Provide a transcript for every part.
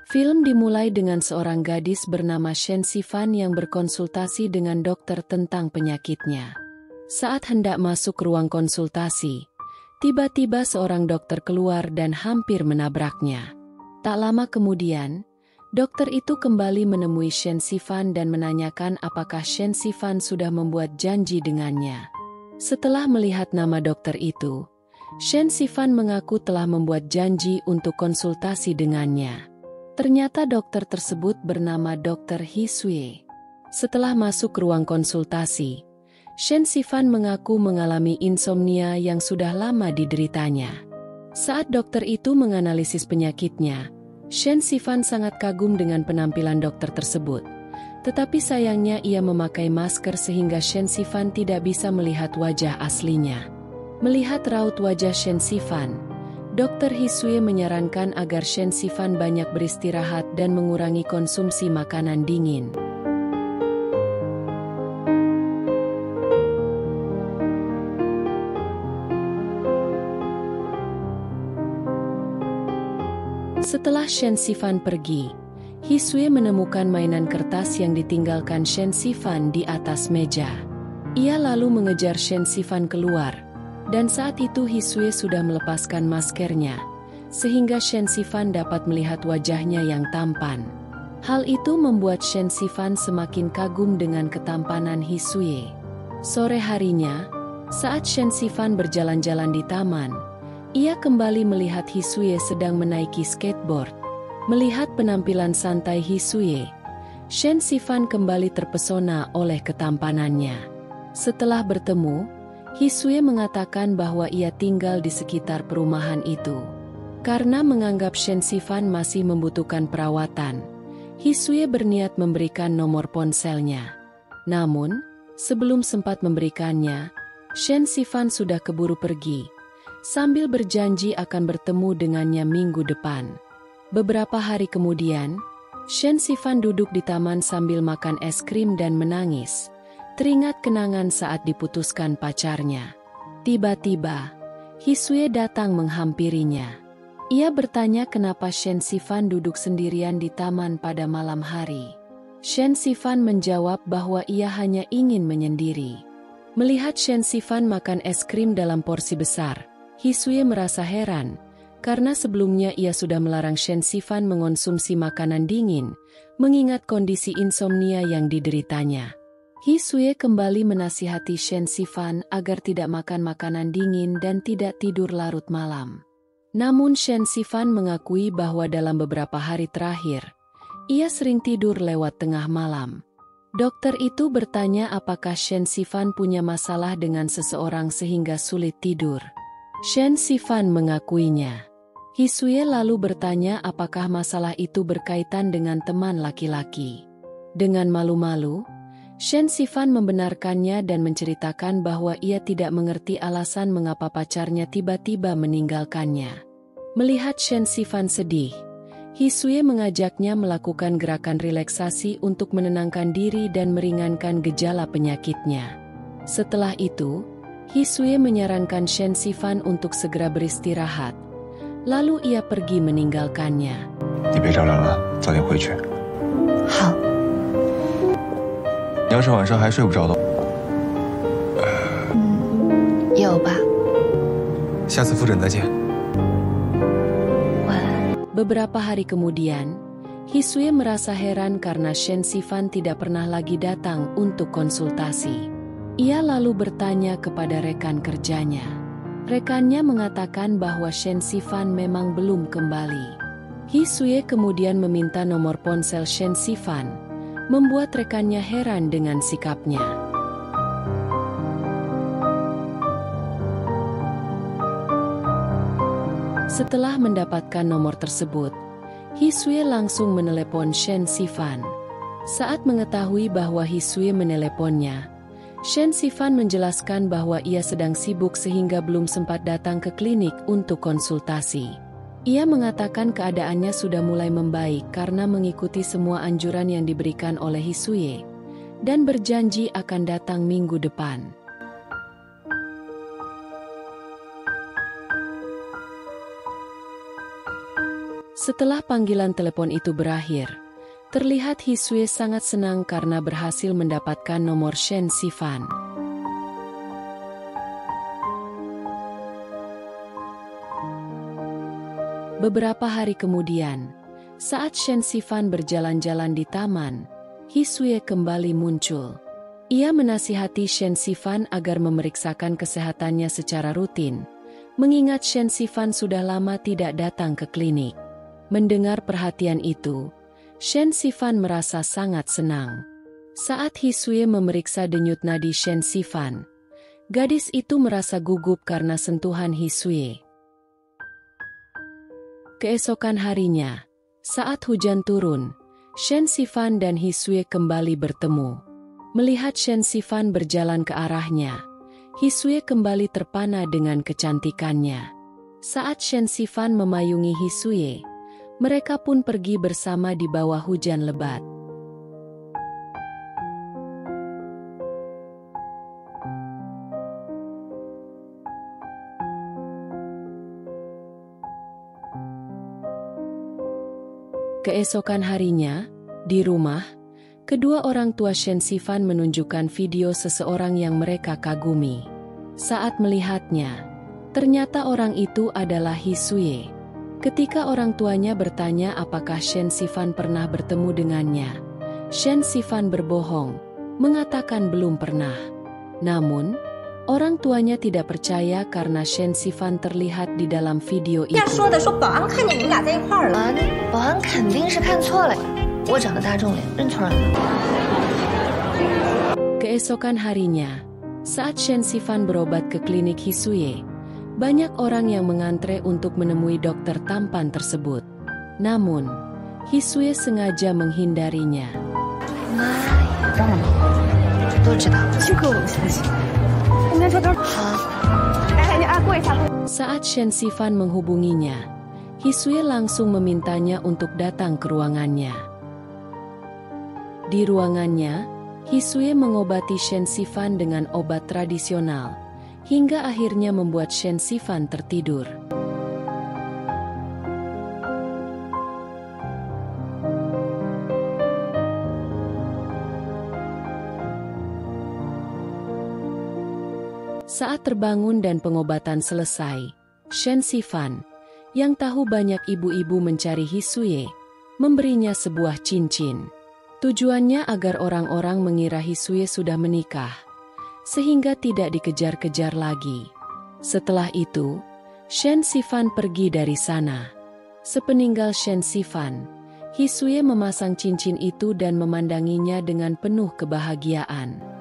Film dimulai dengan seorang gadis bernama Shen Sifan yang berkonsultasi dengan dokter tentang penyakitnya. Saat hendak masuk ruang konsultasi, tiba-tiba seorang dokter keluar dan hampir menabraknya. Tak lama kemudian, dokter itu kembali menemui Shen Sifan dan menanyakan apakah Shen Sifan sudah membuat janji dengannya. Setelah melihat nama dokter itu, Shen Sifan mengaku telah membuat janji untuk konsultasi dengannya. Ternyata dokter tersebut bernama Dr. He Sui. Setelah masuk ruang konsultasi, Shen Sifan mengaku mengalami insomnia yang sudah lama dideritanya. Saat dokter itu menganalisis penyakitnya, Shen Sifan sangat kagum dengan penampilan dokter tersebut. Tetapi sayangnya ia memakai masker sehingga Shen Sifan tidak bisa melihat wajah aslinya. Melihat raut wajah Shen Sifan, Dr. He Sui menyarankan agar Shen Sifan banyak beristirahat dan mengurangi konsumsi makanan dingin. Setelah Shen Sifan pergi, He Sui menemukan mainan kertas yang ditinggalkan Shen Sifan di atas meja. Ia lalu mengejar Shen Sifan keluar. Dan saat itu He Sui sudah melepaskan maskernya, sehingga Shen Sifan dapat melihat wajahnya yang tampan. Hal itu membuat Shen Sifan semakin kagum dengan ketampanan He Sui. Sore harinya, saat Shen Sifan berjalan-jalan di taman, ia kembali melihat He Sui sedang menaiki skateboard. Melihat penampilan santai He Sui, Shen Sifan kembali terpesona oleh ketampanannya. Setelah bertemu, He Sui mengatakan bahwa ia tinggal di sekitar perumahan itu. Karena menganggap Shen Sifan masih membutuhkan perawatan, He Sui berniat memberikan nomor ponselnya. Namun, sebelum sempat memberikannya, Shen Sifan sudah keburu pergi, sambil berjanji akan bertemu dengannya minggu depan. Beberapa hari kemudian, Shen Sifan duduk di taman sambil makan es krim dan menangis. Teringat kenangan saat diputuskan pacarnya. Tiba-tiba, He Sui datang menghampirinya. Ia bertanya kenapa Shen Sifan duduk sendirian di taman pada malam hari. Shen Sifan menjawab bahwa ia hanya ingin menyendiri. Melihat Shen Sifan makan es krim dalam porsi besar, He Sui merasa heran, karena sebelumnya ia sudah melarang Shen Sifan mengonsumsi makanan dingin, mengingat kondisi insomnia yang dideritanya. He Sui kembali menasihati Shen Sifan agar tidak makan makanan dingin dan tidak tidur larut malam. Namun Shen Sifan mengakui bahwa dalam beberapa hari terakhir, ia sering tidur lewat tengah malam. Dokter itu bertanya apakah Shen Sifan punya masalah dengan seseorang sehingga sulit tidur. Shen Sifan mengakuinya. He Sui lalu bertanya apakah masalah itu berkaitan dengan teman laki-laki. Dengan malu-malu, Shen Sifan membenarkannya dan menceritakan bahwa ia tidak mengerti alasan mengapa pacarnya tiba-tiba meninggalkannya. Melihat Shen Sifan sedih, He Sui mengajaknya melakukan gerakan relaksasi untuk menenangkan diri dan meringankan gejala penyakitnya. Setelah itu, He Sui menyarankan Shen Sifan untuk segera beristirahat. Lalu ia pergi meninggalkannya. 你别着凉了，早点回去。好。 你要是晚上还睡不着的，有吧。下次复诊再见。 Beberapa hari kemudian, He Sui merasa heran karena Shen Sifan tidak pernah lagi datang untuk konsultasi. Ia lalu bertanya kepada rekan kerjanya. Rekannya mengatakan bahwa Shen Sifan memang belum kembali. He Sui kemudian meminta nomor ponsel Shen Sifan, membuat rekannya heran dengan sikapnya. Setelah mendapatkan nomor tersebut, He Sui langsung menelepon Shen Sifan. Saat mengetahui bahwa He Sui meneleponnya, Shen Sifan menjelaskan bahwa ia sedang sibuk sehingga belum sempat datang ke klinik untuk konsultasi. Ia mengatakan keadaannya sudah mulai membaik karena mengikuti semua anjuran yang diberikan oleh He Sui, dan berjanji akan datang minggu depan. Setelah panggilan telepon itu berakhir, terlihat Hisue sangat senang karena berhasil mendapatkan nomor Shen Sifan. Beberapa hari kemudian, saat Shen Sifan berjalan-jalan di taman, Hisue kembali muncul. Ia menasihati Shen Sifan agar memeriksakan kesehatannya secara rutin, mengingat Shen Sifan sudah lama tidak datang ke klinik. Mendengar perhatian itu, Shen Sifan merasa sangat senang. Saat Hisue memeriksa denyut nadi Shen Sifan, gadis itu merasa gugup karena sentuhan Hisue. Keesokan harinya, saat hujan turun, Shen Sifan dan Hisue kembali bertemu. Melihat Shen Sifan berjalan ke arahnya, Hisue kembali terpana dengan kecantikannya. Saat Shen Sifan memayungi Hisue, mereka pun pergi bersama di bawah hujan lebat. Keesokan harinya, di rumah, kedua orang tua Shen Sifan menunjukkan video seseorang yang mereka kagumi. Saat melihatnya, ternyata orang itu adalah Hisue. Ketika orang tuanya bertanya apakah Shen Sifan pernah bertemu dengannya, Shen Sifan berbohong, mengatakan belum pernah. Namun, orang tuanya tidak percaya karena Shen Sifan terlihat di dalam video itu. 人家说的说保安看见你们俩在一块儿了。那保安肯定是看错了，我长得大众脸，认错人了。 Keesokan harinya, saat Shen Sifan berobat ke klinik Hisue, banyak orang yang mengantre untuk menemui dokter tampan tersebut. Namun, Hisue sengaja menghindarinya. 妈呀，当然都知道，这个我相信。我们这都好。过一下。Saat Shen Sifan menghubunginya, Hisue langsung memintanya untuk datang ke ruangannya. Di ruangannya, Hisue mengobati Shen Sifan dengan obat tradisional, hingga akhirnya membuat Shen Sifan tertidur. Saat terbangun dan pengobatan selesai, Shen Sifan, yang tahu banyak ibu-ibu mencari Hisue, memberinya sebuah cincin. Tujuannya agar orang-orang mengira Hisue sudah menikah, sehingga tidak dikejar-kejar lagi. Setelah itu, Shen Sifan pergi dari sana. Sepeninggal Shen Sifan, Hisue memasang cincin itu dan memandanginya dengan penuh kebahagiaan.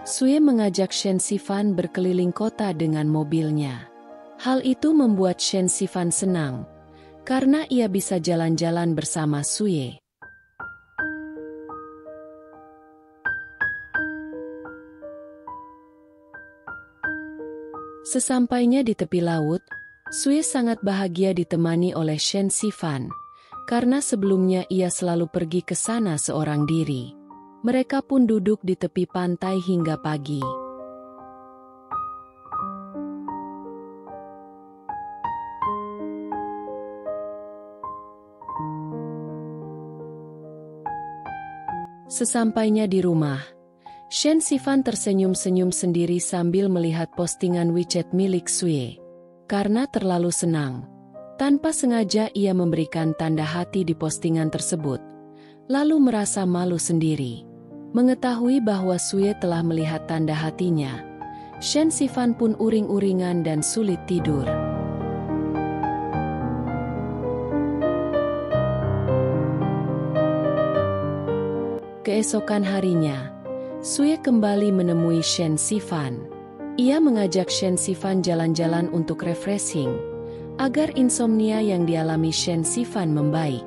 Sue mengajak Shen Sifan berkeliling kota dengan mobilnya. Hal itu membuat Shen Sifan senang, karena ia bisa jalan-jalan bersama Sue. Sesampainya di tepi laut, Sue sangat bahagia ditemani oleh Shen Sifan, karena sebelumnya ia selalu pergi ke sana seorang diri. Mereka pun duduk di tepi pantai hingga pagi. Sesampainya di rumah, Shen Sifan tersenyum-senyum sendiri sambil melihat postingan WeChat milik Sue. Karena terlalu senang, tanpa sengaja ia memberikan tanda hati di postingan tersebut, lalu merasa malu sendiri. Mengetahui bahwa Sue telah melihat tanda hatinya, Shen Sifan pun uring-uringan dan sulit tidur. Keesokan harinya, Sue kembali menemui Shen Sifan. Ia mengajak Shen Sifan jalan-jalan untuk refreshing, agar insomnia yang dialami Shen Sifan membaik.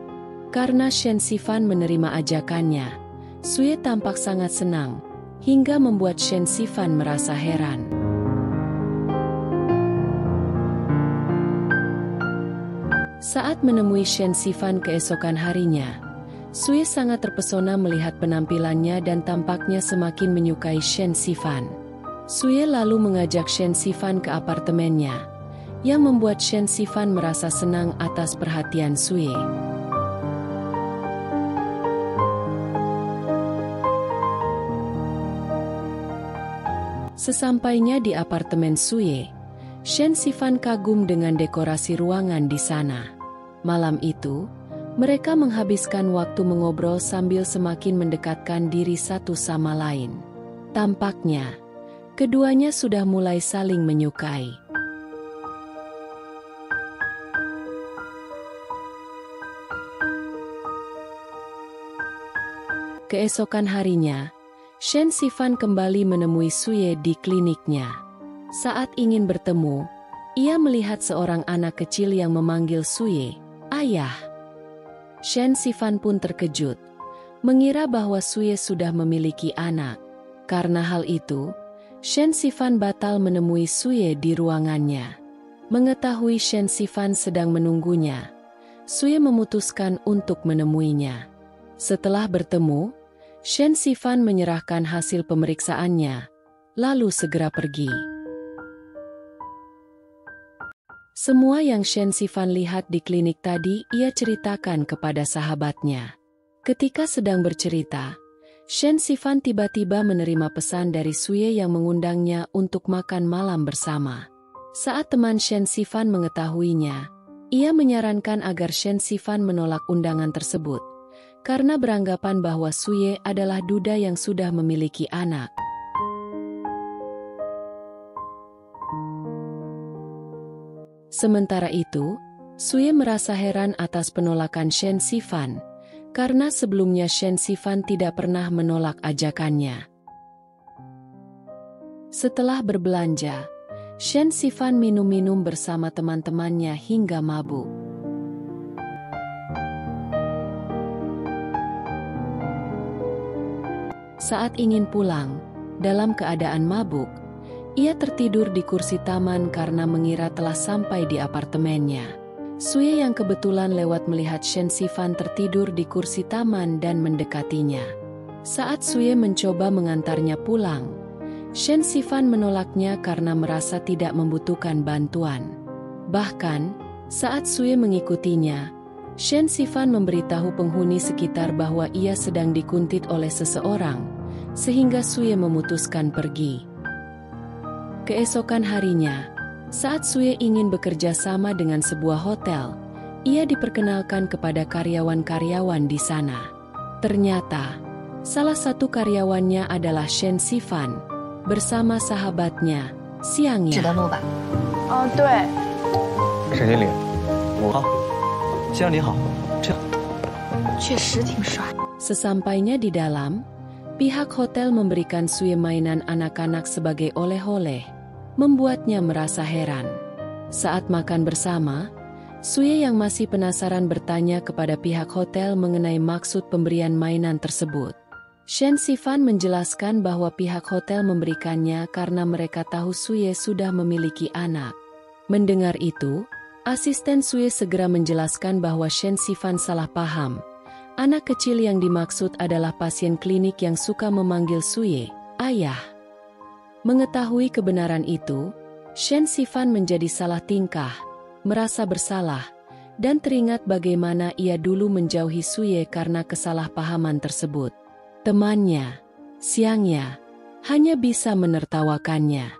Karena Shen Sifan menerima ajakannya, Sue tampak sangat senang, hingga membuat Shen Sifan merasa heran. Saat menemui Shen Sifan keesokan harinya, Sue sangat terpesona melihat penampilannya dan tampaknya semakin menyukai Shen Sifan. Sue lalu mengajak Shen Sifan ke apartemennya, yang membuat Shen Sifan merasa senang atas perhatian Sue. Sesampainya di apartemen Sue, Shen Sifan kagum dengan dekorasi ruangan di sana. Malam itu, mereka menghabiskan waktu mengobrol sambil semakin mendekatkan diri satu sama lain. Tampaknya, keduanya sudah mulai saling menyukai. Keesokan harinya, Shen Sifan kembali menemui Sue di kliniknya. Saat ingin bertemu, ia melihat seorang anak kecil yang memanggil Sue, "Ayah." Shen Sifan pun terkejut, mengira bahwa Sue sudah memiliki anak. Karena hal itu, Shen Sifan batal menemui Sue di ruangannya. Mengetahui Shen Sifan sedang menunggunya, Sue memutuskan untuk menemuinya. Setelah bertemu, Shen Sifan menyerahkan hasil pemeriksaannya, lalu segera pergi. Semua yang Shen Sifan lihat di klinik tadi ia ceritakan kepada sahabatnya. Ketika sedang bercerita, Shen Sifan tiba-tiba menerima pesan dari Sue yang mengundangnya untuk makan malam bersama. Saat teman Shen Sifan mengetahuinya, ia menyarankan agar Shen Sifan menolak undangan tersebut, karena beranggapan bahwa Sue adalah duda yang sudah memiliki anak. Sementara itu, Sue merasa heran atas penolakan Shen Sifan, karena sebelumnya Shen Sifan tidak pernah menolak ajakannya. Setelah berbelanja, Shen Sifan minum-minum bersama teman-temannya hingga mabuk. Saat ingin pulang, dalam keadaan mabuk, ia tertidur di kursi taman karena mengira telah sampai di apartemennya. Sue yang kebetulan lewat melihat Shen Sifan tertidur di kursi taman dan mendekatinya. Saat Sue mencoba mengantarnya pulang, Shen Sifan menolaknya karena merasa tidak membutuhkan bantuan. Bahkan, saat Sue mengikutinya, Shen Sifan memberitahu penghuni sekitar bahwa ia sedang dikuntit oleh seseorang, sehingga Sue memutuskan pergi. Keesokan harinya, saat Sue ingin bekerja sama dengan sebuah hotel, ia diperkenalkan kepada karyawan-karyawan di sana. Ternyata, salah satu karyawannya adalah Shen Sifan, bersama sahabatnya, Xiangya. 指的路吧？对。沈经理，好，经理好，这确实挺帅。 Sesampainya di dalam, pihak hotel memberikan Sue mainan anak-anak sebagai oleh-oleh, membuatnya merasa heran. Saat makan bersama, Sue yang masih penasaran bertanya kepada pihak hotel mengenai maksud pemberian mainan tersebut. Shen Sifan menjelaskan bahwa pihak hotel memberikannya karena mereka tahu Sue sudah memiliki anak. Mendengar itu, asisten Sue segera menjelaskan bahwa Shen Sifan salah paham. Anak kecil yang dimaksud adalah pasien klinik yang suka memanggil Sue, "Ayah." Mengetahui kebenaran itu, Shen Sifan menjadi salah tingkah, merasa bersalah, dan teringat bagaimana ia dulu menjauhi Sue karena kesalahpahaman tersebut. Temannya, Xiangya, hanya bisa menertawakannya.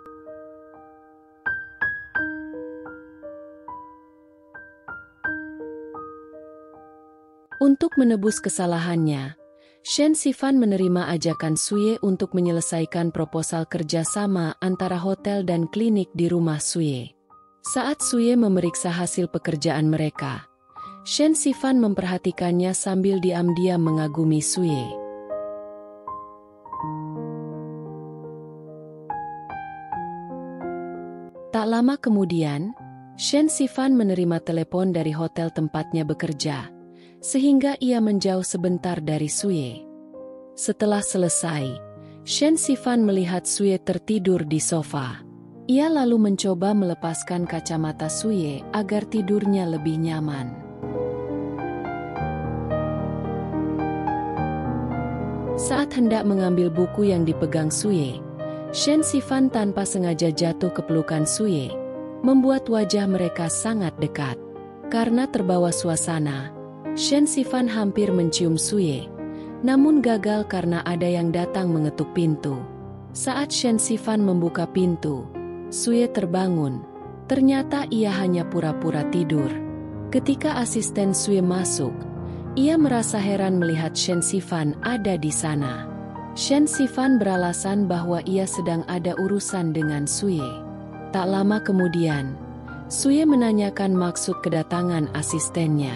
Untuk menebus kesalahannya, Shen Sifan menerima ajakan Sue untuk menyelesaikan proposal kerjasama antara hotel dan klinik di rumah Sue. Saat Sue memeriksa hasil pekerjaan mereka, Shen Sifan memperhatikannya sambil diam-diam mengagumi Sue. Tak lama kemudian, Shen Sifan menerima telepon dari hotel tempatnya bekerja, sehingga ia menjauh sebentar dari Sue. Setelah selesai, Shen Sifan melihat Sue tertidur di sofa. Ia lalu mencoba melepaskan kacamata Sue agar tidurnya lebih nyaman. Saat hendak mengambil buku yang dipegang Sue, Shen Sifan tanpa sengaja jatuh ke pelukan Sue, membuat wajah mereka sangat dekat. Karena terbawa suasana, Shen Sifan hampir mencium Sue, namun gagal karena ada yang datang mengetuk pintu. Saat Shen Sifan membuka pintu, Sue terbangun. Ternyata ia hanya pura-pura tidur. Ketika asisten Sue masuk, ia merasa heran melihat Shen Sifan ada di sana. Shen Sifan beralasan bahwa ia sedang ada urusan dengan Sue. Tak lama kemudian, Sue menanyakan maksud kedatangan asistennya.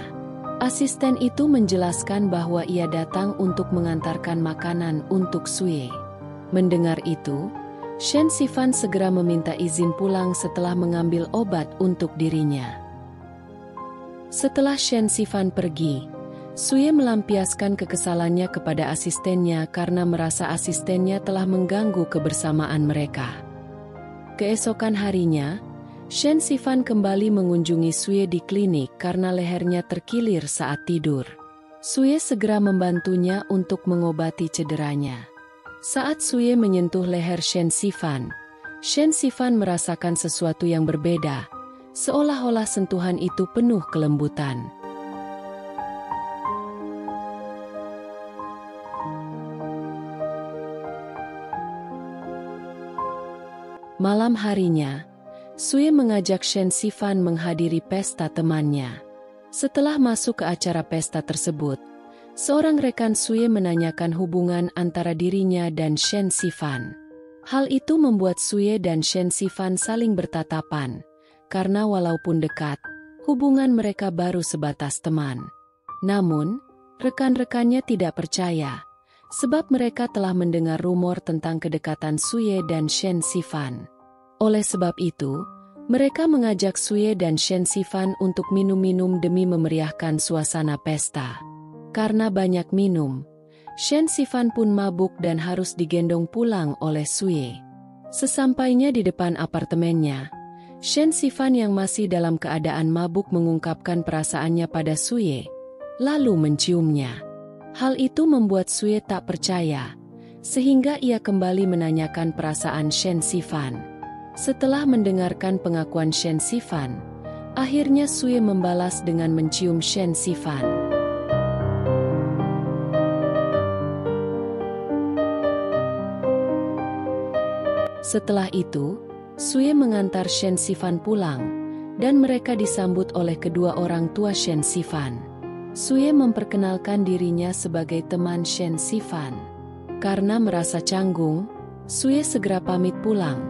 Asisten itu menjelaskan bahwa ia datang untuk mengantarkan makanan untuk Sue. Mendengar itu, Shen Sifan segera meminta izin pulang setelah mengambil obat untuk dirinya. Setelah Shen Sifan pergi, Sue melampiaskan kekesalannya kepada asistennya karena merasa asistennya telah mengganggu kebersamaan mereka. Keesokan harinya, Shen Sifan kembali mengunjungi Sue di klinik karena lehernya terkilir saat tidur. Sue segera membantunya untuk mengobati cederanya. Saat Sue menyentuh leher Shen Sifan merasakan sesuatu yang berbeda, seolah-olah sentuhan itu penuh kelembutan. Malam harinya, Sue mengajak Shen Sifan menghadiri pesta temannya. Setelah masuk ke acara pesta tersebut, seorang rekan Sue menanyakan hubungan antara dirinya dan Shen Sifan. Hal itu membuat Sue dan Shen Sifan saling bertatapan, karena walaupun dekat, hubungan mereka baru sebatas teman. Namun, rekan-rekannya tidak percaya, sebab mereka telah mendengar rumor tentang kedekatan Sue dan Shen Sifan. Oleh sebab itu, mereka mengajak Sue dan Shen Sifan untuk minum-minum demi memeriahkan suasana pesta. Karena banyak minum, Shen Sifan pun mabuk dan harus digendong pulang oleh Sue. Sesampainya di depan apartemennya, Shen Sifan yang masih dalam keadaan mabuk mengungkapkan perasaannya pada Sue, lalu menciumnya. Hal itu membuat Sue tak percaya, sehingga ia kembali menanyakan perasaan Shen Sifan. Setelah mendengarkan pengakuan Shen Sifan, akhirnya Sue membalas dengan mencium Shen Sifan. Setelah itu, Sue mengantar Shen Sifan pulang, dan mereka disambut oleh kedua orang tua Shen Sifan. Sue memperkenalkan dirinya sebagai teman Shen Sifan. Karena merasa canggung, Sue segera pamit pulang,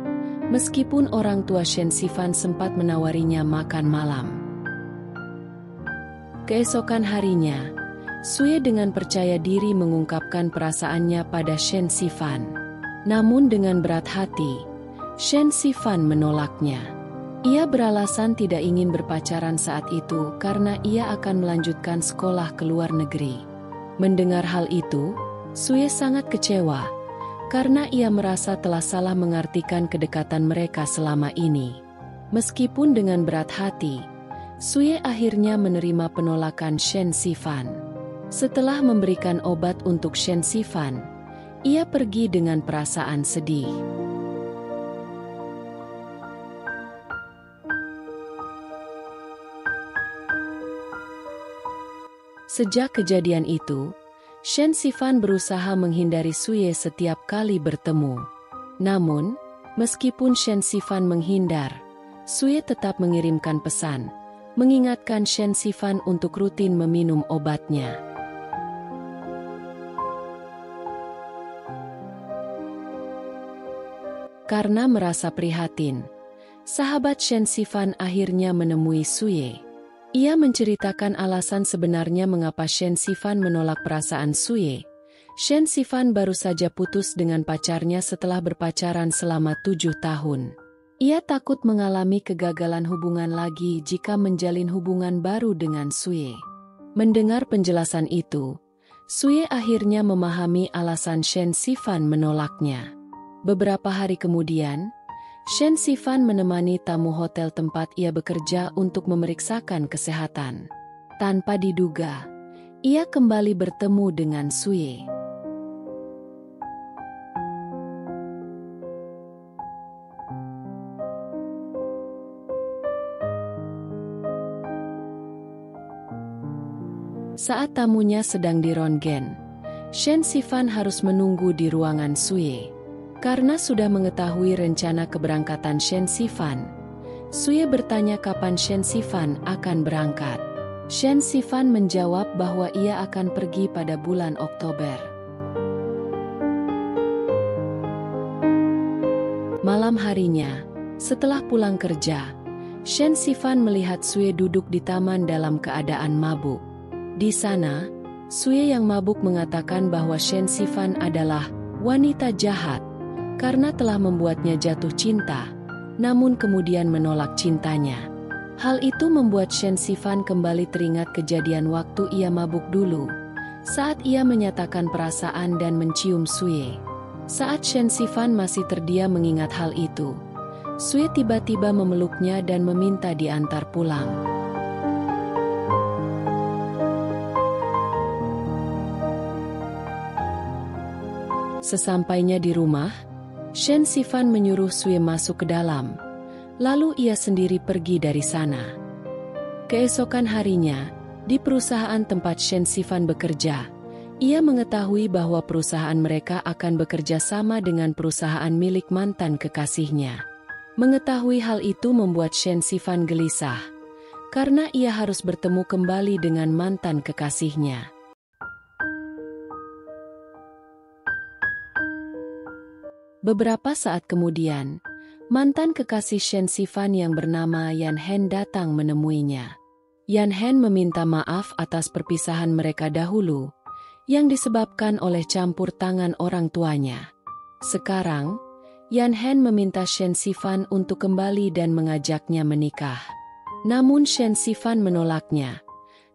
meskipun orang tua Shen Sifan sempat menawarinya makan malam. Keesokan harinya, Sue dengan percaya diri mengungkapkan perasaannya pada Shen Sifan. Namun dengan berat hati, Shen Sifan menolaknya. Ia beralasan tidak ingin berpacaran saat itu karena ia akan melanjutkan sekolah ke luar negeri. Mendengar hal itu, Sue sangat kecewa, karena ia merasa telah salah mengartikan kedekatan mereka selama ini. Meskipun dengan berat hati, Sue akhirnya menerima penolakan Shen Sifan. Setelah memberikan obat untuk Shen Sifan, ia pergi dengan perasaan sedih. Sejak kejadian itu, Shen Sifan berusaha menghindari Sue setiap kali bertemu. Namun, meskipun Shen Sifan menghindar, Sue tetap mengirimkan pesan, mengingatkan Shen Sifan untuk rutin meminum obatnya. Karena merasa prihatin, sahabat Shen Sifan akhirnya menemui Sue. Ia menceritakan alasan sebenarnya mengapa Shen Sifan menolak perasaan Sue. Shen Sifan baru saja putus dengan pacarnya setelah berpacaran selama 7 tahun. Ia takut mengalami kegagalan hubungan lagi jika menjalin hubungan baru dengan Sue. Mendengar penjelasan itu, Sue akhirnya memahami alasan Shen Sifan menolaknya. Beberapa hari kemudian, Shen Sifan menemani tamu hotel tempat ia bekerja untuk memeriksakan kesehatan. Tanpa diduga, ia kembali bertemu dengan Sue. Saat tamunya sedang dirongen, Shen Sifan harus menunggu di ruangan Sue. Karena sudah mengetahui rencana keberangkatan Shen Sifan, Sue bertanya kapan Shen Sifan akan berangkat. Shen Sifan menjawab bahwa ia akan pergi pada bulan Oktober. Malam harinya, setelah pulang kerja, Shen Sifan melihat Sue duduk di taman dalam keadaan mabuk. Di sana, Sue yang mabuk mengatakan bahwa Shen Sifan adalah wanita jahat karena telah membuatnya jatuh cinta, namun kemudian menolak cintanya. Hal itu membuat Shen Sifan kembali teringat kejadian waktu ia mabuk dulu, saat ia menyatakan perasaan dan mencium Sue. Saat Shen Sifan masih terdiam mengingat hal itu, Sue tiba-tiba memeluknya dan meminta diantar pulang. Sesampainya di rumah, Shen Sifan menyuruh Sue masuk ke dalam, lalu ia sendiri pergi dari sana. Keesokan harinya, di perusahaan tempat Shen Sifan bekerja, ia mengetahui bahwa perusahaan mereka akan bekerja sama dengan perusahaan milik mantan kekasihnya. Mengetahui hal itu membuat Shen Sifan gelisah, karena ia harus bertemu kembali dengan mantan kekasihnya. Beberapa saat kemudian, mantan kekasih Shen Sifan yang bernama Yan Hen datang menemuinya. Yan Hen meminta maaf atas perpisahan mereka dahulu, yang disebabkan oleh campur tangan orang tuanya. Sekarang, Yan Hen meminta Shen Sifan untuk kembali dan mengajaknya menikah. Namun Shen Sifan menolaknya,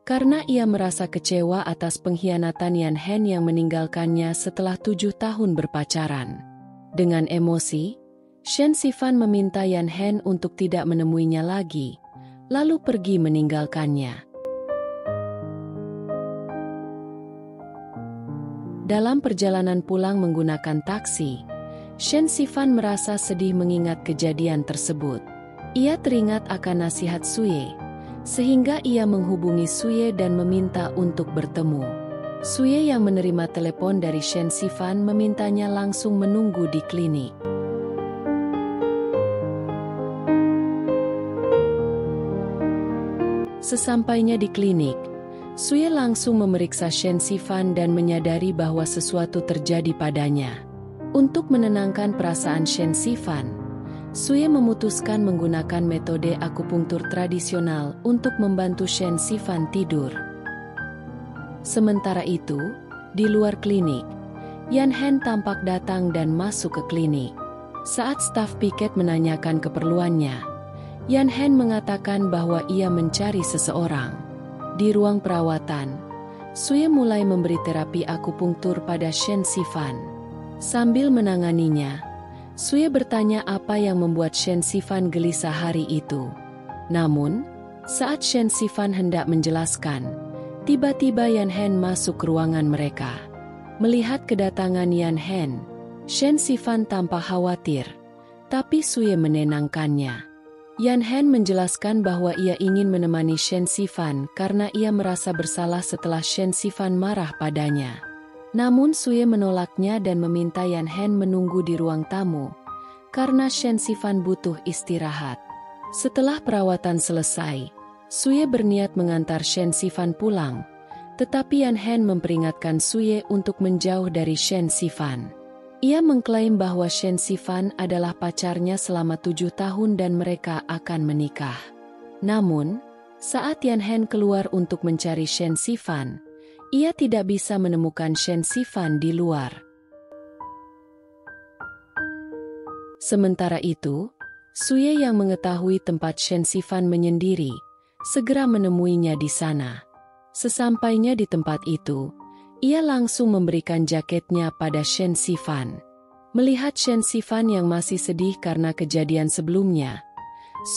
karena ia merasa kecewa atas pengkhianatan Yan Hen yang meninggalkannya setelah 7 tahun berpacaran. Dengan emosi, Shen Sifan meminta Yan Hen untuk tidak menemuinya lagi, lalu pergi meninggalkannya. Dalam perjalanan pulang menggunakan taksi, Shen Sifan merasa sedih mengingat kejadian tersebut. Ia teringat akan nasihat Sue, sehingga ia menghubungi Sue dan meminta untuk bertemu. Sue yang menerima telepon dari Shen Sifan memintanya langsung menunggu di klinik. Sesampainya di klinik, Sue langsung memeriksa Shen Sifan dan menyadari bahwa sesuatu terjadi padanya. Untuk menenangkan perasaan Shen Sifan, Sue memutuskan menggunakan metode akupunktur tradisional untuk membantu Shen Sifan tidur. Sementara itu, di luar klinik, Yan Hen tampak datang dan masuk ke klinik. Saat staf piket menanyakan keperluannya, Yan Hen mengatakan bahwa ia mencari seseorang. Di ruang perawatan, Sue mulai memberi terapi akupunktur pada Shen Sifan. Sambil menanganinya, Sue bertanya apa yang membuat Shen Sifan gelisah hari itu. Namun, saat Shen Sifan hendak menjelaskan, tiba-tiba Yan Hen masuk ke ruangan mereka. Melihat kedatangan Yan Hen, Shen Sifan tampak khawatir, tapi Sue menenangkannya. Yan Hen menjelaskan bahwa ia ingin menemani Shen Sifan karena ia merasa bersalah setelah Shen Sifan marah padanya. Namun Sue menolaknya dan meminta Yan Hen menunggu di ruang tamu, karena Shen Sifan butuh istirahat. Setelah perawatan selesai, Sue berniat mengantar Shen Sifan pulang, tetapi Yan Hen memperingatkan Sue untuk menjauh dari Shen Sifan. Ia mengklaim bahwa Shen Sifan adalah pacarnya selama 7 tahun dan mereka akan menikah. Namun, saat Yan Hen keluar untuk mencari Shen Sifan, ia tidak bisa menemukan Shen Sifan di luar. Sementara itu, Sue yang mengetahui tempat Shen Sifan menyendiri, segera menemuinya di sana. Sesampainya di tempat itu, ia langsung memberikan jaketnya pada Shen Sifan. Melihat Shen Sifan yang masih sedih karena kejadian sebelumnya,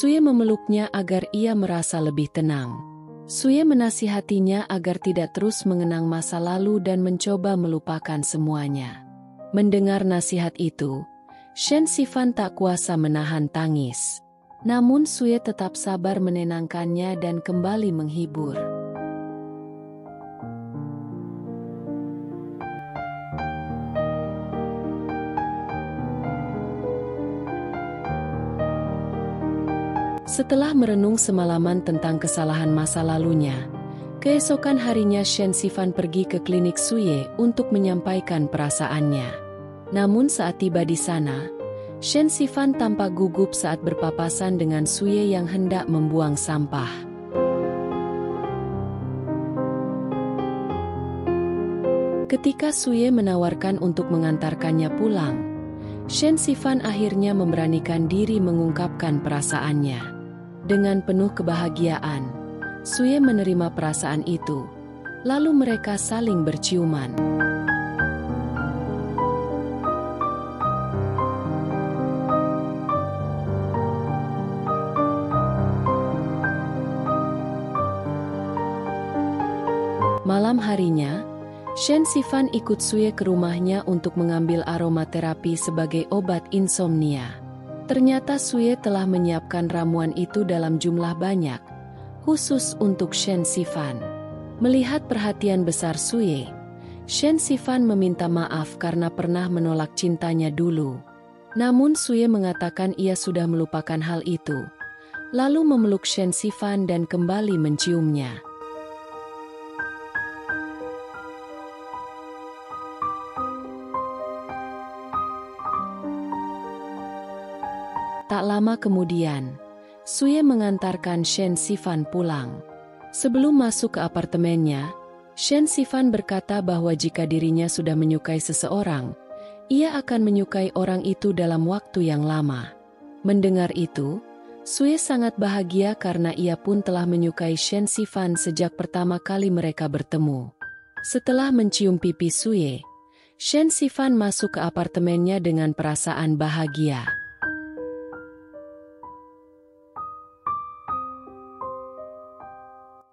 Sue memeluknya agar ia merasa lebih tenang. Sue menasihatinya agar tidak terus mengenang masa lalu dan mencoba melupakan semuanya. Mendengar nasihat itu, Shen Sifan tak kuasa menahan tangis. Namun Sue tetap sabar menenangkannya dan kembali menghibur. Setelah merenung semalaman tentang kesalahan masa lalunya, keesokan harinya Shen Sifan pergi ke klinik Suye untuk menyampaikan perasaannya. Namun saat tiba di sana, Shen Sifan tampak gugup saat berpapasan dengan Suye yang hendak membuang sampah. Ketika Suye menawarkan untuk mengantarkannya pulang, Shen Sifan akhirnya memberanikan diri mengungkapkan perasaannya. Dengan penuh kebahagiaan, Suye menerima perasaan itu, lalu mereka saling berciuman. Malam harinya, Shen Sifan ikut Suye ke rumahnya untuk mengambil aromaterapi sebagai obat insomnia. Ternyata Suye telah menyiapkan ramuan itu dalam jumlah banyak, khusus untuk Shen Sifan. Melihat perhatian besar Suye, Shen Sifan meminta maaf karena pernah menolak cintanya dulu. Namun Suye mengatakan ia sudah melupakan hal itu, lalu memeluk Shen Sifan dan kembali menciumnya. Tak lama kemudian, Suye mengantarkan Shen Sifan pulang. Sebelum masuk ke apartemennya, Shen Sifan berkata bahwa jika dirinya sudah menyukai seseorang, ia akan menyukai orang itu dalam waktu yang lama. Mendengar itu, Suye sangat bahagia karena ia pun telah menyukai Shen Sifan sejak pertama kali mereka bertemu. Setelah mencium pipi Suye, Shen Sifan masuk ke apartemennya dengan perasaan bahagia.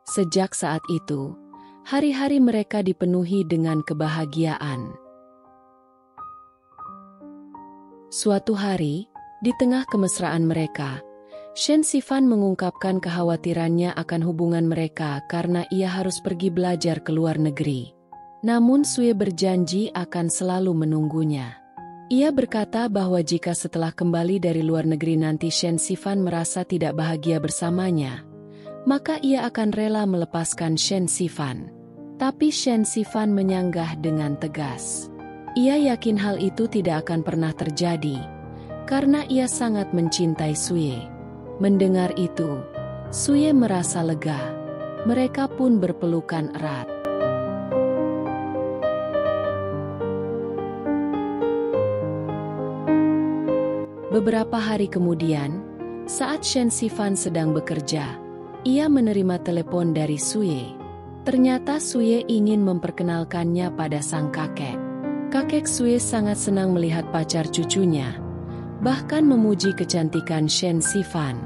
Sejak saat itu, hari-hari mereka dipenuhi dengan kebahagiaan. Suatu hari, di tengah kemesraan mereka, Shen Sifan mengungkapkan kekhawatirannya akan hubungan mereka karena ia harus pergi belajar ke luar negeri. Namun Suye berjanji akan selalu menunggunya. Ia berkata bahwa jika setelah kembali dari luar negeri nanti Shen Sifan merasa tidak bahagia bersamanya, maka ia akan rela melepaskan Shen Sifan. Tapi Shen Sifan menyanggah dengan tegas. Ia yakin hal itu tidak akan pernah terjadi, karena ia sangat mencintai Suye. Mendengar itu, Suye merasa lega. Mereka pun berpelukan erat. Beberapa hari kemudian, saat Shen Sifan sedang bekerja, ia menerima telepon dari Suye. Ternyata Suye ingin memperkenalkannya pada sang kakek. Kakek Suye sangat senang melihat pacar cucunya, bahkan memuji kecantikan Shen Sifan.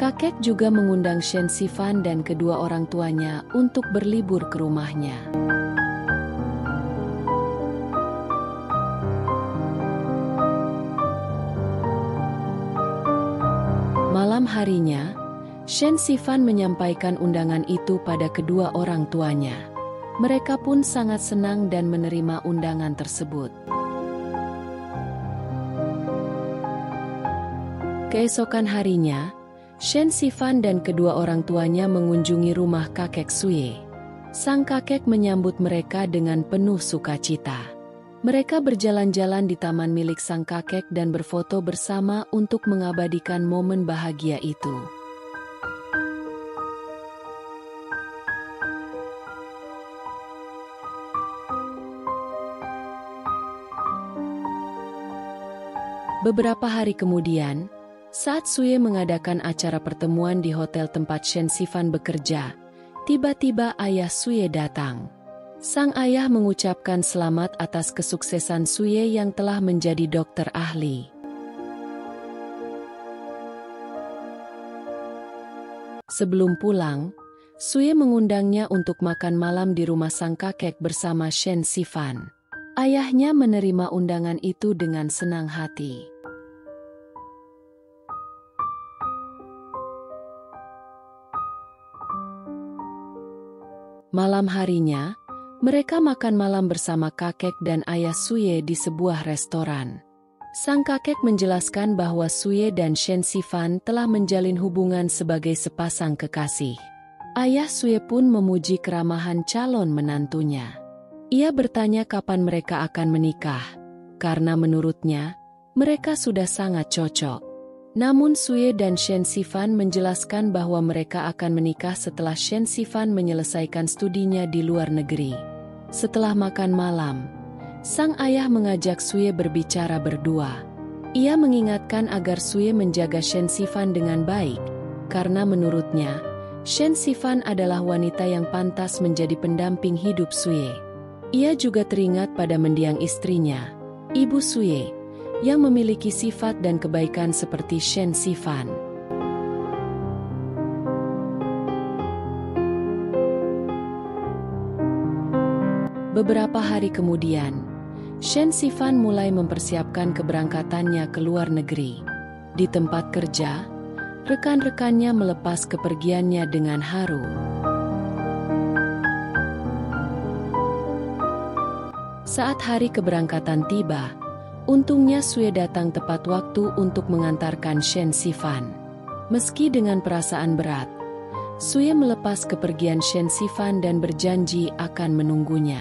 Kakek juga mengundang Shen Sifan dan kedua orang tuanya untuk berlibur ke rumahnya. Malam harinya, Shen Sifan menyampaikan undangan itu pada kedua orang tuanya. Mereka pun sangat senang dan menerima undangan tersebut. Keesokan harinya, Shen Sifan dan kedua orang tuanya mengunjungi rumah kakek Suye. Sang kakek menyambut mereka dengan penuh sukacita. Mereka berjalan-jalan di taman milik sang kakek dan berfoto bersama untuk mengabadikan momen bahagia itu. Beberapa hari kemudian, saat Suye mengadakan acara pertemuan di hotel tempat Shen Sifan bekerja, tiba-tiba ayah Suye datang. Sang ayah mengucapkan selamat atas kesuksesan Suye yang telah menjadi dokter ahli. Sebelum pulang, Suye mengundangnya untuk makan malam di rumah sang kakek bersama Shen Sifan. Ayahnya menerima undangan itu dengan senang hati. Malam harinya, mereka makan malam bersama kakek dan ayah Suye di sebuah restoran. Sang kakek menjelaskan bahwa Sue dan Shen Sifan telah menjalin hubungan sebagai sepasang kekasih. Ayah Sue pun memuji keramahan calon menantunya. Ia bertanya kapan mereka akan menikah, karena menurutnya, mereka sudah sangat cocok. Namun Sue dan Shen Sifan menjelaskan bahwa mereka akan menikah setelah Shen Sifan menyelesaikan studinya di luar negeri. Setelah makan malam, sang ayah mengajak Sue berbicara berdua. Ia mengingatkan agar Sue menjaga Shen Sifan dengan baik, karena menurutnya, Shen Sifan adalah wanita yang pantas menjadi pendamping hidup Sue. Ia juga teringat pada mendiang istrinya, Ibu Sue, yang memiliki sifat dan kebaikan seperti Shen Sifan. Beberapa hari kemudian, Shen Sifan mulai mempersiapkan keberangkatannya ke luar negeri. Di tempat kerja, rekan-rekannya melepas kepergiannya dengan haru. Saat hari keberangkatan tiba, untungnya Sue datang tepat waktu untuk mengantarkan Shen Sifan. Meski dengan perasaan berat, Sue melepas kepergian Shen Sifan dan berjanji akan menunggunya.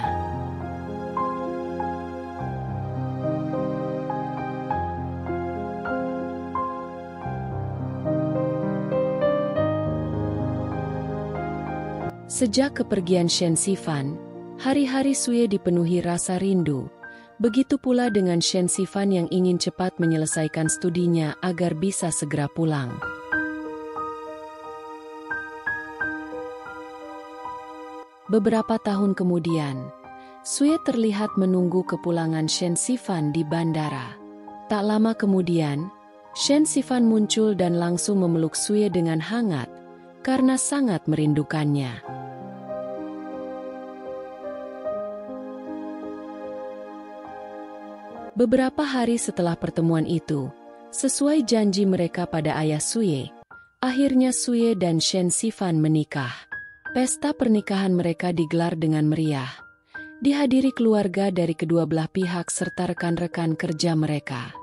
Sejak kepergian Shen Sifan, hari-hari Sue dipenuhi rasa rindu. Begitu pula dengan Shen Sifan yang ingin cepat menyelesaikan studinya agar bisa segera pulang. Beberapa tahun kemudian, Sue terlihat menunggu kepulangan Shen Sifan di bandara. Tak lama kemudian, Shen Sifan muncul dan langsung memeluk Sue dengan hangat karena sangat merindukannya. Beberapa hari setelah pertemuan itu, sesuai janji mereka pada ayah Sue, akhirnya Sue dan Shen Sifan menikah. Pesta pernikahan mereka digelar dengan meriah, dihadiri keluarga dari kedua belah pihak serta rekan-rekan kerja mereka.